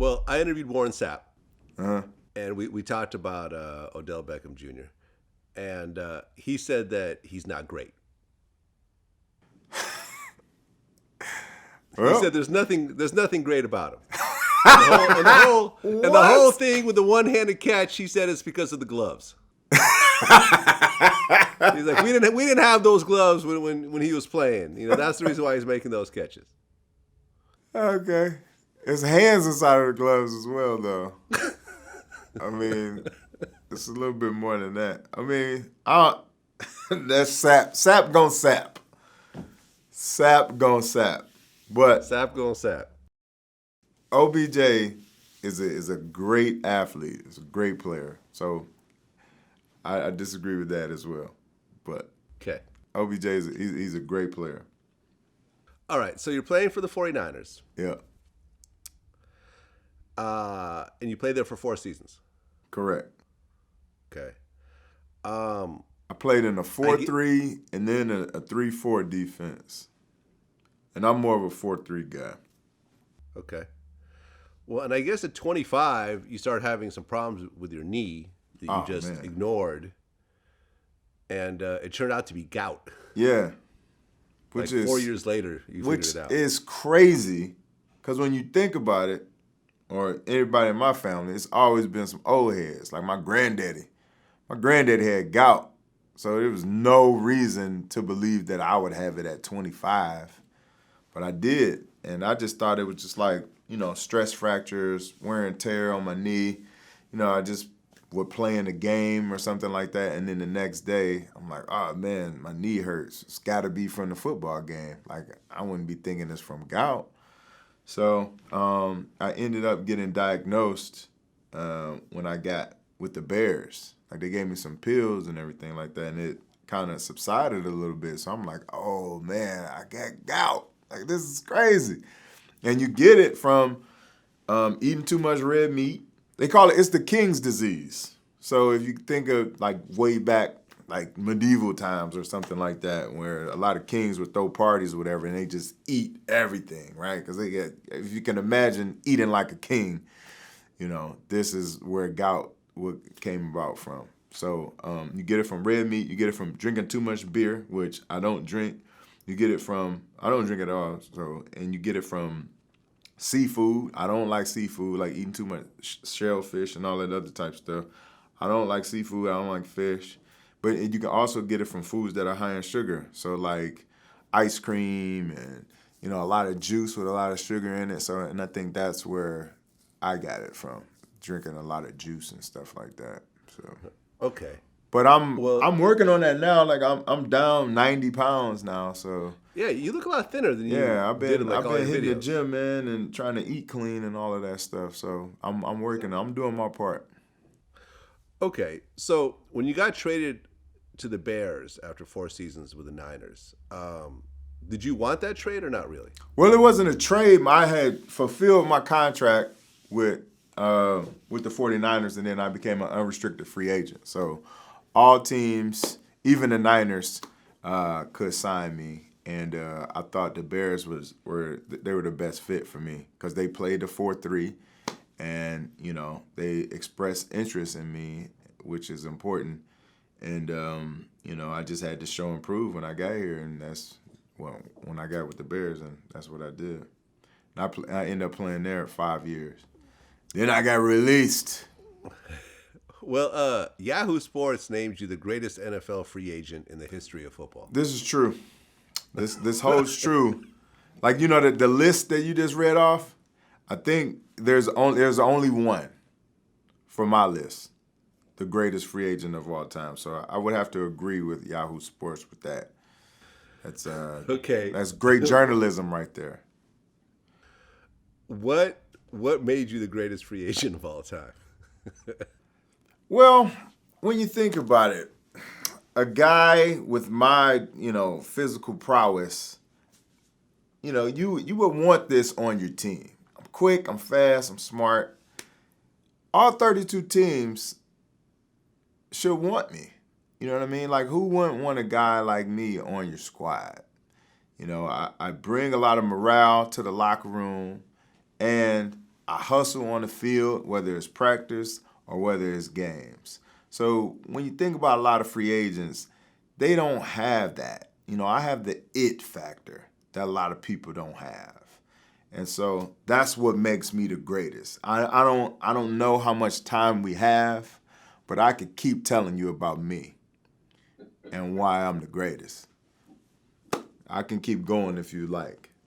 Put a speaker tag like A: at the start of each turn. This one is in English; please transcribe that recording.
A: Well, I interviewed Warren Sapp,
B: Uh-huh.
A: and we talked about Odell Beckham Jr. And he said that he's not great. He
B: Well,
A: said there's nothing great about him. And the whole thing with the one-handed catch, he said it's because of the gloves. He's like, we didn't have those gloves when he was playing. That's the reason why he's making those catches.
B: okay. It's hands inside of the gloves as well, though. I mean, it's a little bit more than that. I mean, that's sap. Sap gon' sap. Sap gon' sap. But
A: Sap going sap.
B: OBJ is a great athlete. He's a great player. So I disagree with that as well. But
A: Okay.
B: OBJ he's a great player.
A: All right. So you're playing for the 49ers.
B: Yeah,
A: And you played there for 4 seasons.
B: correct.
A: Okay.
B: I played in a 4-3 and then a 3-4 defense. And I'm more of a 4-3 guy.
A: Okay. Well, and I guess at 25, you start having some problems with your knee that you just
B: man.
A: ignored. And it turned out to be gout.
B: Yeah. Which
A: Like
B: is
A: 4 years later, you
B: which
A: figured it out.
B: is crazy, because when you think about it, or anybody in my family, it's always been some old heads. Like my granddaddy. My granddaddy had gout, so there was no reason to believe that I would have it at 25. But I did, and I just thought it was just like, stress fractures, wear and tear on my knee. I just would play in a game or something like that, and then the next day, I'm like, oh, man, my knee hurts. It's got to be from the football game. Like, I wouldn't be thinking it's from gout. So I ended up getting diagnosed when I got with the Bears. Like, they gave me some pills and everything like that, and it kind of subsided a little bit. So I'm like, oh, man, I got gout. Like, this is crazy. And you get it from eating too much red meat. They call it's the king's disease. So if you think of like way back, like medieval times or something like that, where a lot of kings would throw parties or whatever, and they just eat everything, right? Because if you can imagine eating like a king, this is where gout came about from. So you get it from red meat, you get it from drinking too much beer, which I don't drink. You get it from, I don't drink at all, and you get it from seafood. I don't like seafood, like eating too much shellfish and all that other type stuff. I don't like seafood. I don't like fish. But you can also get it from foods that are high in sugar. So like ice cream and, a lot of juice with a lot of sugar in it. So, and I think that's where I got it from, drinking a lot of juice and stuff like that. So,
A: Okay.
B: but I'm working on that now. Like I'm down 90 pounds now. So
A: Yeah, you look a lot thinner than you
B: I've
A: did
B: been
A: in like all your
B: hitting the
A: videos.
B: gym, man, and trying to eat clean and all of that stuff. So I'm working. I'm doing my part.
A: Okay, so when you got traded to the Bears after 4 seasons with the Niners, did you want that trade or not really?
B: Well, it wasn't a trade. I had fulfilled my contract with the 49ers, and then I became an unrestricted free agent. So all teams, even the Niners, could sign me. And I thought the Bears were the best fit for me because they played the 4-3, and they expressed interest in me, which is important. And I just had to show and prove when I got here, and when I got with the Bears, and that's what I did. And I ended up playing there 5 years. Then I got released.
A: Well, Yahoo Sports named you the greatest NFL free agent in the history of football.
B: This is true. This holds true. Like the list that you just read off, I think there's only one for my list, the greatest free agent of all time. So I would have to agree with Yahoo Sports with that. That's
A: Okay.
B: That's great journalism right there.
A: What made you the greatest free agent of all time?
B: Well, when you think about it, a guy with my, physical prowess, you would want this on your team. I'm quick, I'm fast, I'm smart. All 32 teams should want me. You know what I mean? Like, who wouldn't want a guy like me on your squad? I bring a lot of morale to the locker room, and I hustle on the field, whether it's practice or whether it's games. So when you think about a lot of free agents, they don't have that. I have the it factor that a lot of people don't have. And so that's what makes me the greatest. I don't know how much time we have, but I could keep telling you about me and why I'm the greatest. I can keep going if you like.